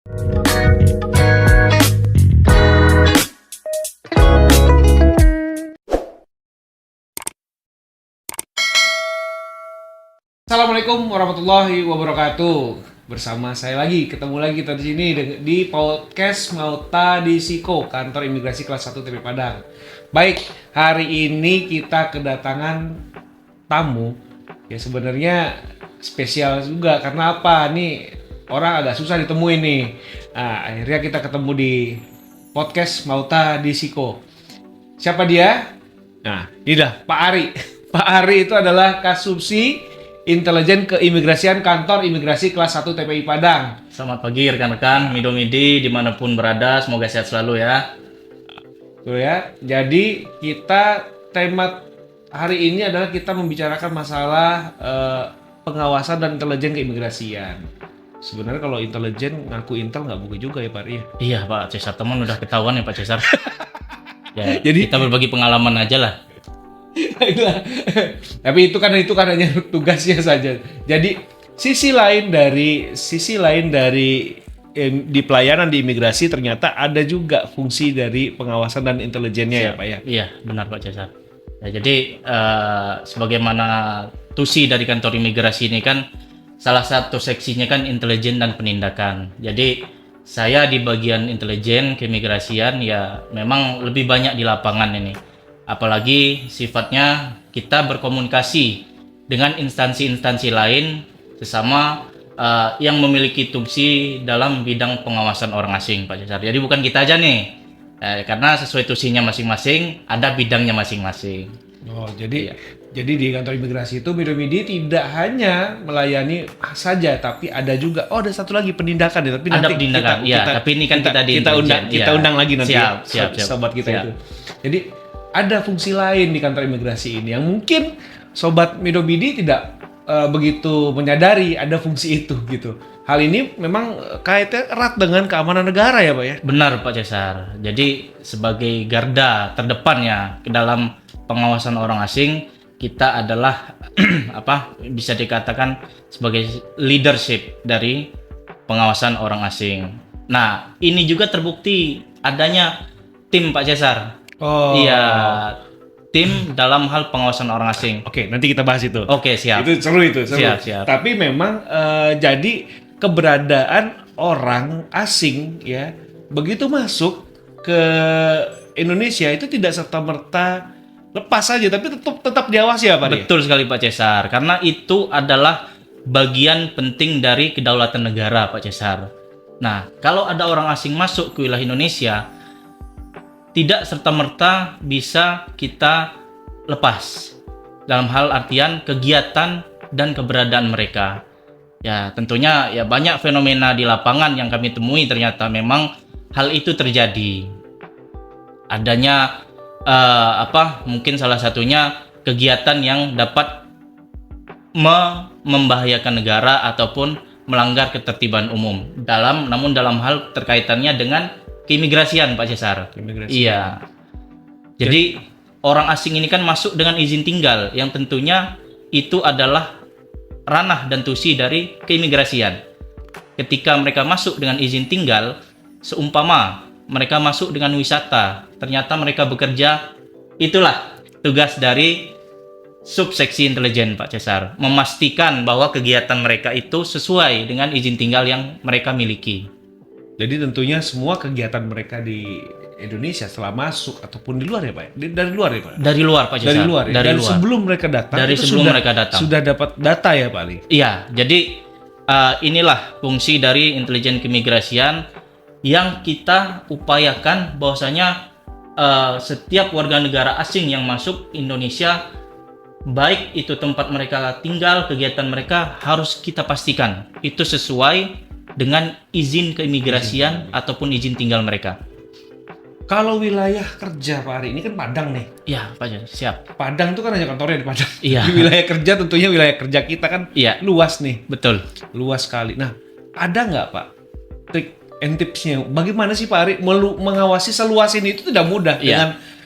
Assalamualaikum warahmatullahi wabarakatuh. Bersama saya ketemu lagi kita di sini di podcast Mauta di Siko, kantor imigrasi kelas 1 TP Padang. Baik, hari ini kita kedatangan tamu. Ya sebenarnya spesial juga karena apa? Nih orang agak susah ditemuin nih. Nah, akhirnya kita ketemu di podcast Mauta di Siko. Siapa dia? Nah, ini dah Pak Ari. Pak Ari itu adalah Kasubsi Intelijen Keimigrasian Kantor Imigrasi Kelas 1 TPI Padang. Selamat pagi rekan-rekan Mido-Midi dimanapun berada, semoga sehat selalu ya. Tuh ya. Jadi kita tema hari ini adalah kita membicarakan masalah pengawasan dan intelijen keimigrasian. Sebenarnya kalau intelijen ngaku intel nggak buku juga ya Pak Ari? Iya Pak Cesar, teman udah ketahuan ya Pak Cesar. Ya, Jadi kita berbagi pengalaman aja lah. Baiklah. Tapi itu kan hanya tugasnya saja. Jadi sisi lain dari di pelayanan di imigrasi ternyata ada juga fungsi dari pengawasan dan intelijennya ya Pak ya. Iya benar Pak Cesar. Ya, jadi sebagaimana tusi dari kantor imigrasi ini kan salah satu seksinya kan intelijen dan penindakan. Jadi saya di bagian intelijen keimigrasian ya memang lebih banyak di lapangan ini. Apalagi sifatnya kita berkomunikasi dengan instansi-instansi lain sesama yang memiliki tusi dalam bidang pengawasan orang asing Pak Cesar. Jadi bukan kita aja nih, karena sesuai tusinya masing-masing, ada bidangnya masing-masing. Oh, jadi di kantor imigrasi itu Mido-Midi tidak hanya melayani saja, tapi ada juga ada satu lagi penindakan ya, tapi Ada nanti penindakan, tapi ini kan kita di intelijen. kita undang lagi nanti Siap. sobat kita Siap. itu. Jadi ada fungsi lain di kantor imigrasi ini yang mungkin sobat Mido-Midi tidak begitu menyadari ada fungsi itu gitu. Hal ini memang kaitannya erat dengan keamanan negara ya Pak ya? Benar Pak Cesar. Jadi sebagai garda terdepannya ke dalam pengawasan orang asing, kita adalah bisa dikatakan sebagai leadership dari pengawasan orang asing. Nah, ini juga terbukti adanya tim Pak Cesar. Oh. Iya, tim dalam hal pengawasan orang asing. Oke, nanti kita bahas itu. Oke, siap. Itu seru. Siap. Tapi memang jadi keberadaan orang asing ya begitu masuk ke Indonesia itu tidak serta-merta lepas saja, tapi tetap diawasi ya Pak. Betul sekali Pak Cesar, karena itu adalah bagian penting dari kedaulatan negara Pak Cesar. Nah, kalau ada orang asing masuk ke wilayah Indonesia, tidak serta-merta bisa kita lepas dalam hal artian kegiatan dan keberadaan mereka. Ya, tentunya ya banyak fenomena di lapangan yang kami temui ternyata memang hal itu terjadi. Adanya mungkin salah satunya kegiatan yang dapat membahayakan negara ataupun melanggar ketertiban umum namun dalam hal terkaitannya dengan keimigrasian Pak Cesar. Iya. Jadi orang asing ini kan masuk dengan izin tinggal yang tentunya itu adalah ranah dan tusi dari keimigrasian. Ketika mereka masuk dengan izin tinggal, seumpama mereka masuk dengan wisata, ternyata mereka bekerja, itulah tugas dari subseksi intelijen Pak Cesar, memastikan bahwa kegiatan mereka itu sesuai dengan izin tinggal yang mereka miliki. Jadi tentunya semua kegiatan mereka di Indonesia setelah masuk ataupun di luar ya Pak? Dari luar ya Pak? Dari luar Pak Cesar. Dari luar ya? Dari Dan luar. sebelum mereka datang, mereka datang. Sudah dapat data ya Pak Ali? Iya, jadi inilah fungsi dari intelijen keimigrasian yang kita upayakan bahwasanya setiap warga negara asing yang masuk Indonesia, baik itu tempat mereka tinggal, kegiatan mereka harus kita pastikan itu sesuai dengan izin keimigrasian ataupun izin tinggal mereka. Kalau wilayah kerja Pak Ari, ini kan Padang nih. Iya, Pak, siap. Padang itu kan hanya kantornya di Padang. Iya. Di wilayah kerja tentunya wilayah kerja kita kan luas nih. Betul. Luas sekali. Nah, ada nggak Pak trik and tipsnya? Bagaimana sih Pak Ari mengawasi seluas ini? Itu tidak mudah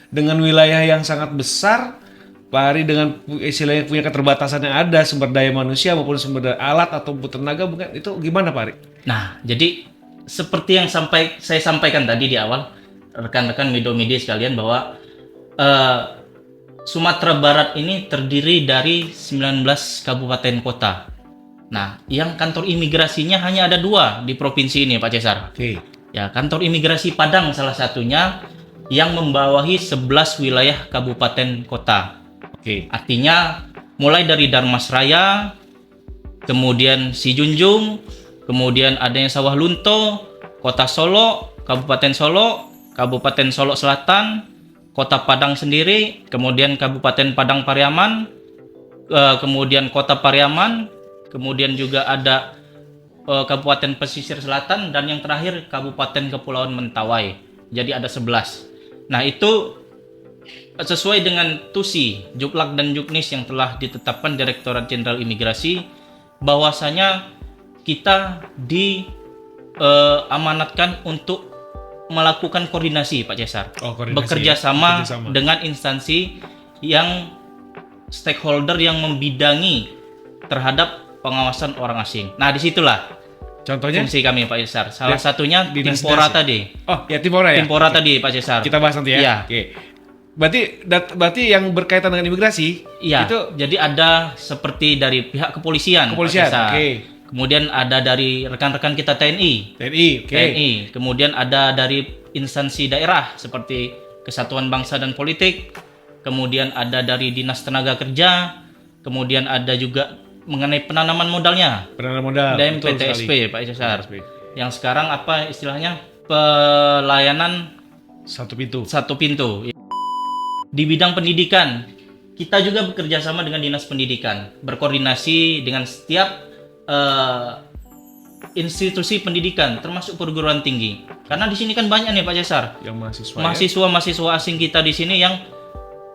dengan wilayah yang sangat besar. Pak Ari dengan istilahnya punya keterbatasan yang ada, sumber daya manusia maupun sumber daya alat ataupun tenaga, bukan itu gimana Pak Ari? Nah, jadi seperti yang saya sampaikan tadi di awal, rekan-rekan media sekalian, bahwa Sumatera Barat ini terdiri dari 19 kabupaten kota. Nah, yang kantor imigrasinya hanya ada 2 di provinsi ini, Pak Cesar. Oke. Ya, kantor imigrasi Padang salah satunya yang membawahi 11 wilayah kabupaten kota. Oke. Artinya mulai dari Darmasraya, kemudian Sijunjung, kemudian adanya Sawah Lunto, Kota Solo, Kabupaten Solo Selatan, Kota Padang sendiri, kemudian Kabupaten Padang Pariaman, kemudian Kota Pariaman, kemudian juga ada Kabupaten Pesisir Selatan, dan yang terakhir Kabupaten Kepulauan Mentawai. Jadi ada 11. Nah, itu sesuai dengan TUSI, Juklak dan Juknis yang telah ditetapkan Direktorat Jenderal Imigrasi, bahwasanya kita diamanatkan untuk melakukan koordinasi, Pak Cesar. Bekerja sama dengan instansi yang stakeholder yang membidangi terhadap pengawasan orang asing. Nah, disitulah Contohnya fungsi kami, Pak Cesar. Salah satunya dinas Timpora ya? tadi. Oh, ya Timpora ya. Timpora tadi, Pak Cesar. Kita bahas nanti ya. Iya. Oke. Berarti yang berkaitan dengan imigrasi Iya. itu Jadi ada seperti dari pihak kepolisian, Pak kepolisian. Cesar. Oke. Kemudian ada dari rekan-rekan kita TNI. TNI. Oke. TNI. Kemudian ada dari instansi daerah seperti Kesatuan Bangsa dan Politik. Kemudian ada dari Dinas Tenaga Kerja. Kemudian ada juga mengenai penanaman modalnya. Penanaman modal. DAM Betul PTSP, sekali. Pak Cesar. PTSP. Yang sekarang apa istilahnya? Pelayanan Satu pintu. satu pintu. Di bidang pendidikan, kita juga bekerja sama dengan Dinas Pendidikan, berkoordinasi dengan setiap institusi pendidikan, termasuk perguruan tinggi. Karena di sini kan banyak nih, Pak Cesar, Yang mahasiswa. mahasiswa asing kita di sini yang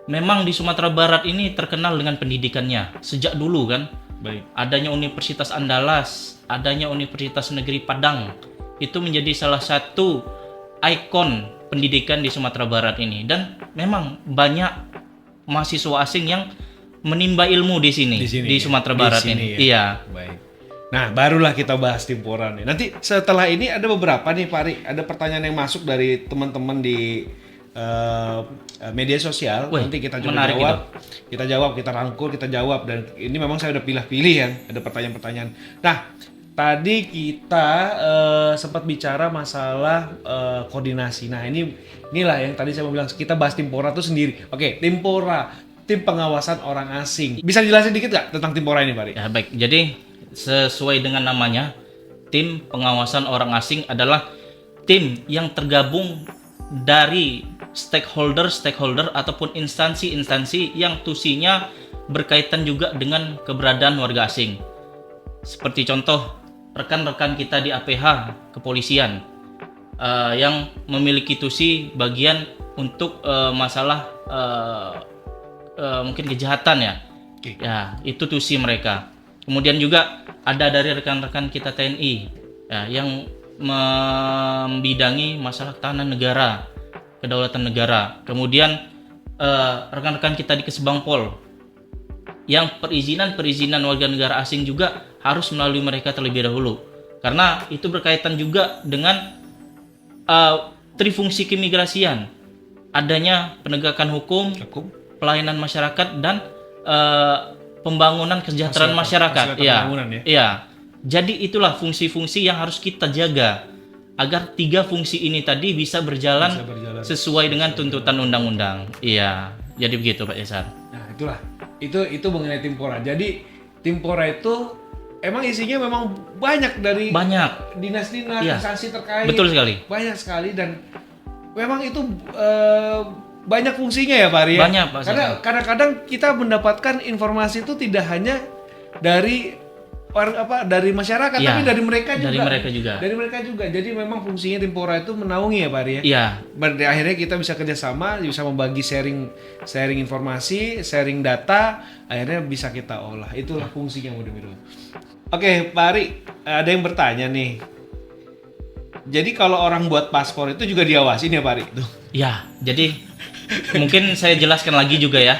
memang di Sumatera Barat ini terkenal dengan pendidikannya sejak dulu kan. Baik. Adanya Universitas Andalas, adanya Universitas Negeri Padang, itu menjadi salah satu ikon pendidikan di Sumatera Barat ini. Dan memang banyak mahasiswa asing yang menimba ilmu di sini, di Sumatera Barat ini. Ya? Iya. Baik. Nah, barulah kita bahas Timpora nih. Nanti setelah ini ada beberapa nih, Pak Ari. Ada pertanyaan yang masuk dari teman-teman di media sosial. Wih, nanti kita coba menarik jawab. Kita jawab, kita rangkul, kita jawab. Dan ini memang saya udah pilih-pilih ya. Ada pertanyaan-pertanyaan. Nah, tadi kita sempat bicara masalah koordinasi. Nah, inilah yang tadi saya mau bilang. Kita bahas Timpora itu sendiri. Oke, Timpora, tim pengawasan orang asing. Bisa dijelasin dikit nggak tentang Timpora ini, Pak Ari? Ya, baik. Jadi sesuai dengan namanya, tim pengawasan orang asing adalah tim yang tergabung dari stakeholder ataupun instansi-instansi yang tusinya berkaitan juga dengan keberadaan warga asing. Seperti contoh rekan-rekan kita di APH kepolisian yang memiliki tusi bagian untuk masalah mungkin kejahatan ya. Oke. Ya, itu tusi mereka. Kemudian juga ada dari rekan-rekan kita TNI ya, yang membidangi masalah ketahanan negara, kedaulatan negara. Kemudian rekan-rekan kita di Kesbangpol yang perizinan warga negara asing juga harus melalui mereka terlebih dahulu. Karena itu berkaitan juga dengan trifungsi keimigrasian. Adanya penegakan hukum, pelayanan masyarakat, dan pembangunan kesejahteraan masyarakat. Iya. Ya? Iya. Jadi itulah fungsi-fungsi yang harus kita jaga agar 3 fungsi ini tadi bisa berjalan sesuai dengan tuntutan undang-undang. Iya. Jadi begitu, Pak Cesar. Nah, itulah. Itu mengenai Timpora. Jadi Timpora itu emang isinya memang banyak dari dinas-dinas, Iya. instansi terkait. Betul sekali. Banyak sekali dan memang itu banyak fungsinya ya, Pak Ari. Banyak, Pak. Karena kadang-kadang kita mendapatkan informasi itu tidak hanya dari dari masyarakat, ya, tapi dari mereka juga. Dari mereka juga. Jadi memang fungsinya Timpora itu menaungi ya, Pak Ari ya. Iya. Berarti akhirnya kita bisa kerjasama, bisa membagi sharing informasi, sharing data, akhirnya bisa kita olah. Itulah fungsinya mudah-mudahan. Oke, Pak Ari, ada yang bertanya nih. Jadi kalau orang buat paspor itu juga diawasin ya, Pak Ari? Ya, jadi mungkin saya jelaskan lagi juga ya.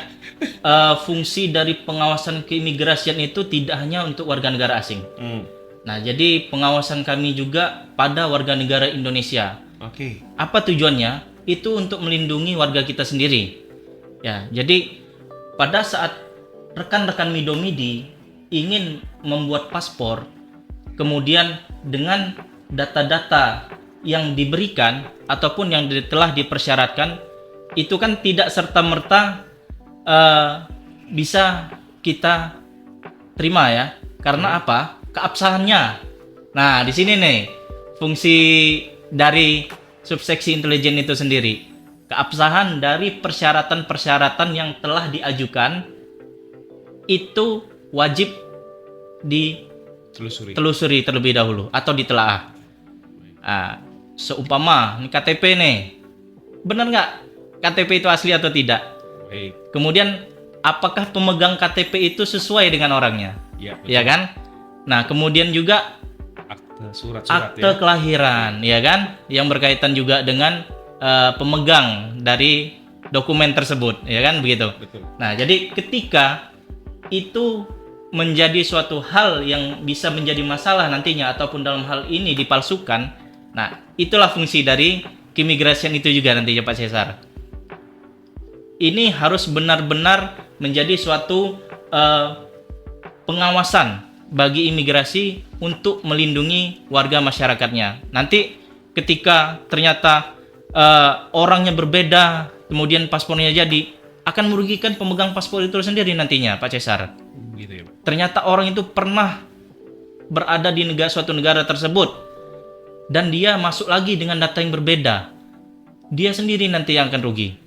Fungsi dari pengawasan keimigrasian itu tidak hanya untuk warga negara asing. Nah, jadi pengawasan kami juga pada warga negara Indonesia. Oke. Apa tujuannya? Itu untuk melindungi warga kita sendiri. Ya, jadi pada saat rekan-rekan Midomidi ingin membuat paspor, kemudian dengan data-data yang diberikan ataupun yang telah dipersyaratkan, itu kan tidak serta-merta bisa kita terima ya. Karena apa? Keabsahannya. Nah, di sini nih fungsi dari subseksi intelijen itu sendiri. Keabsahan dari persyaratan-persyaratan yang telah diajukan itu wajib ditelusuri terlebih dahulu atau ditelaah. Nah, seumpama ini KTP nih, benar nggak KTP itu asli atau tidak? Baik. Kemudian apakah pemegang KTP itu sesuai dengan orangnya? Ya, betul. Ya kan? Nah, kemudian juga Akte surat-surat akte kelahiran, ya kan? Yang berkaitan juga dengan pemegang dari dokumen tersebut, ya kan? Begitu. Betul. Nah, jadi ketika itu menjadi suatu hal yang bisa menjadi masalah nantinya ataupun dalam hal ini dipalsukan, nah itulah fungsi dari keimigrasian itu juga nantinya Pak Cesar. Ini harus benar-benar menjadi suatu pengawasan bagi imigrasi untuk melindungi warga masyarakatnya. Nanti ketika ternyata orangnya berbeda, kemudian paspornya jadi, akan merugikan pemegang paspor itu sendiri nantinya Pak Cesar. Gitu ya, Pak. Ternyata orang itu pernah berada di suatu negara tersebut dan dia masuk lagi dengan data yang berbeda, dia sendiri nanti yang akan rugi,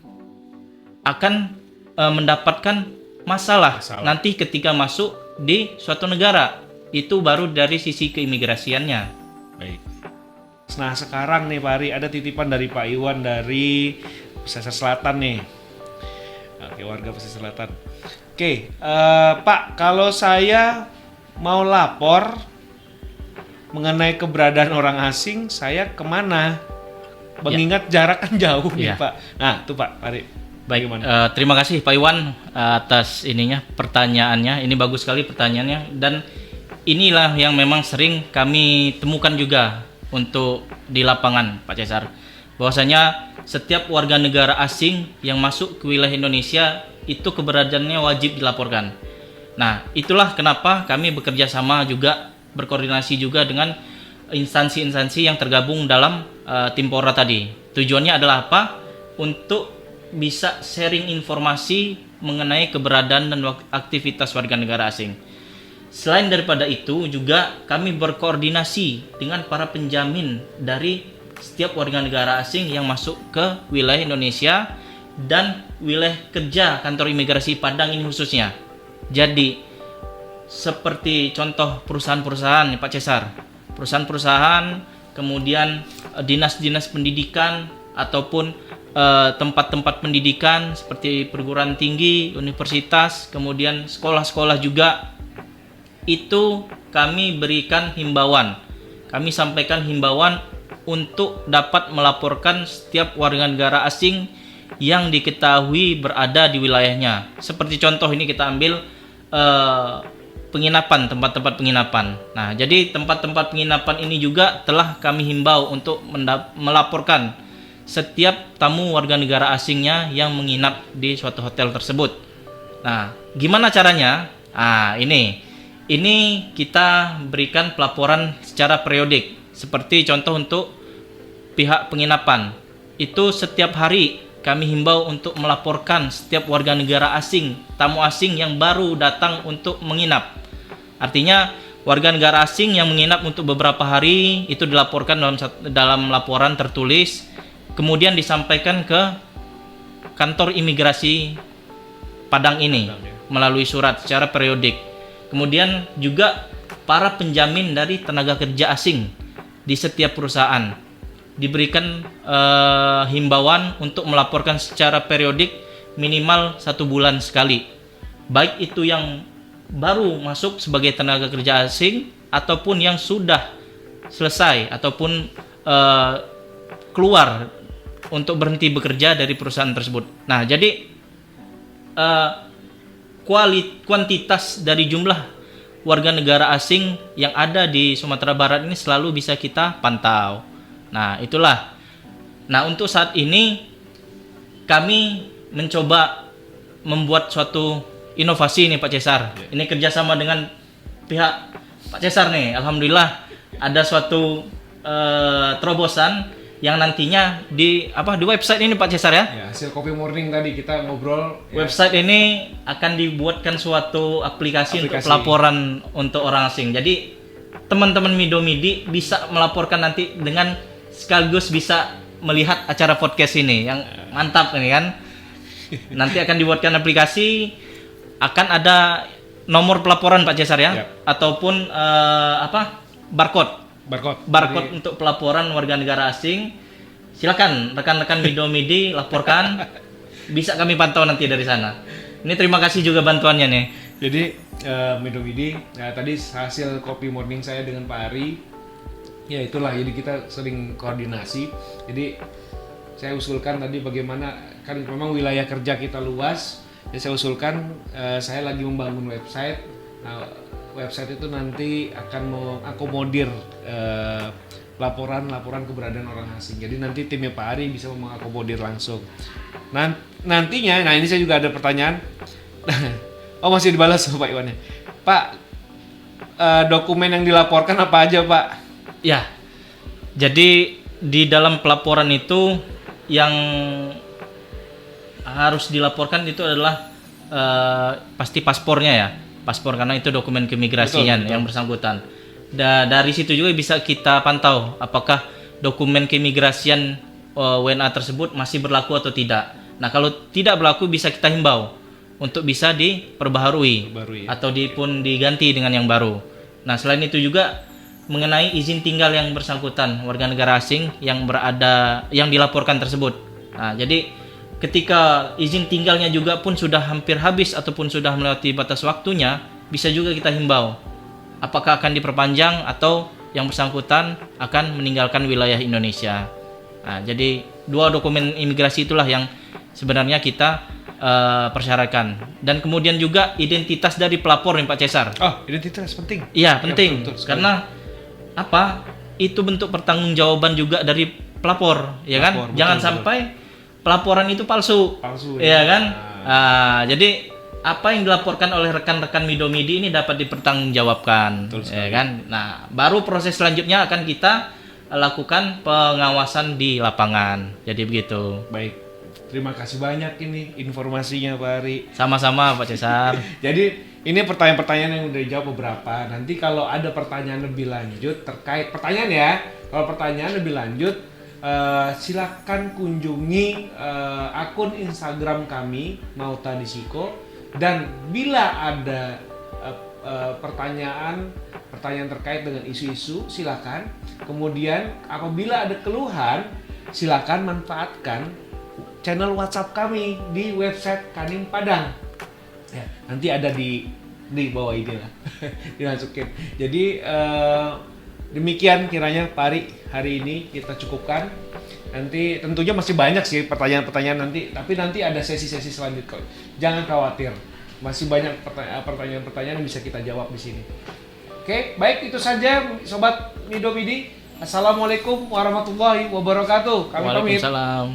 akan mendapatkan masalah nanti ketika masuk di suatu negara. Itu baru dari sisi keimigrasiannya. Baik. Nah, sekarang nih Pak Ari, ada titipan dari Pak Iwan dari Pesisir Selatan nih. Oke, warga Pesisir Selatan. Oke, Pak, kalau saya mau lapor mengenai keberadaan orang asing, saya kemana? Mengingat jarak kan jauh nih, Ya. Pak. Nah, tuh Pak Ari. Baik, Bagaimana? terima kasih Pak Iwan atas ininya pertanyaannya. Ini bagus sekali pertanyaannya, dan inilah yang memang sering kami temukan juga untuk di lapangan Pak Cesar. Bahwasanya setiap warga negara asing yang masuk ke wilayah Indonesia itu keberadaannya wajib dilaporkan. Nah, itulah kenapa kami bekerja sama juga, berkoordinasi juga dengan instansi-instansi yang tergabung dalam Timpora tadi. Tujuannya adalah apa? Untuk bisa sharing informasi mengenai keberadaan dan aktivitas warga negara asing. Selain daripada itu juga kami berkoordinasi dengan para penjamin dari setiap warga negara asing yang masuk ke wilayah Indonesia dan wilayah kerja kantor imigrasi Padang ini khususnya. Jadi seperti contoh perusahaan-perusahaan Pak Cesar, perusahaan-perusahaan, kemudian dinas-dinas pendidikan ataupun tempat-tempat pendidikan seperti perguruan tinggi, universitas, kemudian sekolah-sekolah juga, itu kami berikan himbauan. Kami sampaikan himbauan untuk dapat melaporkan setiap warga negara asing yang diketahui berada di wilayahnya. Seperti contoh ini kita ambil penginapan, tempat-tempat penginapan. Nah, jadi tempat-tempat penginapan ini juga telah kami himbau untuk melaporkan setiap tamu warga negara asingnya yang menginap di suatu hotel tersebut. Nah, gimana caranya? Ah, ini kita berikan pelaporan secara periodik. Seperti contoh untuk pihak penginapan, itu setiap hari kami himbau untuk melaporkan setiap warga negara asing, tamu asing yang baru datang untuk menginap. Artinya warga negara asing yang menginap untuk beberapa hari itu dilaporkan dalam laporan tertulis, kemudian disampaikan ke kantor imigrasi Padang ini melalui surat secara periodik. Kemudian juga para penjamin dari tenaga kerja asing di setiap perusahaan diberikan himbauan untuk melaporkan secara periodik minimal 1 bulan sekali, baik itu yang baru masuk sebagai tenaga kerja asing ataupun yang sudah selesai ataupun keluar untuk berhenti bekerja dari perusahaan tersebut. Nah, jadi kuantitas dari jumlah warga negara asing yang ada di Sumatera Barat ini selalu bisa kita pantau. Nah, itulah. Nah, untuk saat ini kami mencoba membuat suatu inovasi nih Pak Cesar. Ini kerjasama dengan pihak Pak Cesar nih. Alhamdulillah ada suatu terobosan yang nantinya di website ini Pak Cesar ya. Ya, hasil Kopi Morning tadi kita ngobrol. Website ini akan dibuatkan suatu aplikasi untuk pelaporan untuk orang asing. Jadi teman-teman Midomidi bisa melaporkan nanti dengan sekaligus bisa melihat acara podcast ini yang mantap ini kan. Nanti akan dibuatkan aplikasi, akan ada nomor pelaporan Pak Cesar ya, ataupun barcode untuk pelaporan warga negara asing. Silakan rekan-rekan Midomidi laporkan, bisa kami pantau nanti dari sana. Ini terima kasih juga bantuannya nih. Jadi Midomidi, tadi hasil Kopi Morning saya dengan Pak Ari, ya itulah. Jadi kita sering koordinasi. Jadi saya usulkan tadi bagaimana, kan memang wilayah kerja kita luas. Jadi saya usulkan, saya lagi membangun website. Nah, website itu nanti akan mengakomodir laporan keberadaan orang asing. Jadi nanti timnya Pak Ari bisa mengakomodir langsung. Nantinya, nah ini saya juga ada pertanyaan. Oh, masih dibalas Pak Iwannya. Pak, dokumen yang dilaporkan apa aja Pak? Ya, jadi di dalam pelaporan itu yang harus dilaporkan itu adalah pasti paspornya ya. Paspor, karena itu dokumen keimigrasian yang bersangkutan. Dari situ juga bisa kita pantau apakah dokumen keimigrasian WNA tersebut masih berlaku atau tidak. Nah, kalau tidak berlaku bisa kita himbau untuk bisa diperbaharui atau pun diganti dengan yang baru. Nah, selain itu juga mengenai izin tinggal yang bersangkutan warga negara asing yang dilaporkan tersebut. Nah, jadi ketika izin tinggalnya juga pun sudah hampir habis ataupun sudah melewati batas waktunya, bisa juga kita himbau apakah akan diperpanjang atau yang bersangkutan akan meninggalkan wilayah Indonesia. Nah, jadi dua dokumen imigrasi itulah yang sebenarnya kita persyaratkan. Dan kemudian juga identitas dari pelapor nih Pak Cesar. Oh, identitas penting. Iya, penting. Betul, karena itu bentuk pertanggungjawaban juga dari pelapor, ya kan? Jangan sampai pelaporan itu palsu ya kan? Jadi apa yang dilaporkan oleh rekan-rekan Midomidi ini dapat dipertanggungjawabkan, ya kan? Nah, baru proses selanjutnya akan kita lakukan pengawasan di lapangan. Jadi begitu. Baik, terima kasih banyak ini informasinya Pak Ari. Sama-sama Pak Cesar. Jadi ini pertanyaan-pertanyaan yang udah dijawab beberapa. Nanti kalau ada pertanyaan lebih lanjut terkait pertanyaan ya, kalau pertanyaan lebih lanjut, silakan kunjungi akun Instagram kami Mauta di Siko. Dan bila ada pertanyaan terkait dengan isu-isu, silakan. Kemudian apabila ada keluhan, silakan manfaatkan channel WhatsApp kami di website Kanim Padang. Ya, nanti ada di bawah ini lah, dimasukin. Jadi demikian kiranya Pak Ari, hari ini kita cukupkan. Nanti tentunya masih banyak sih pertanyaan-pertanyaan nanti, tapi nanti ada sesi-sesi selanjutnya. Jangan khawatir, masih banyak pertanyaan-pertanyaan yang bisa kita jawab di sini. Oke, baik, itu saja Sobat Midomidi. Assalamualaikum warahmatullahi wabarakatuh. Kami pamit. Waalaikumsalam.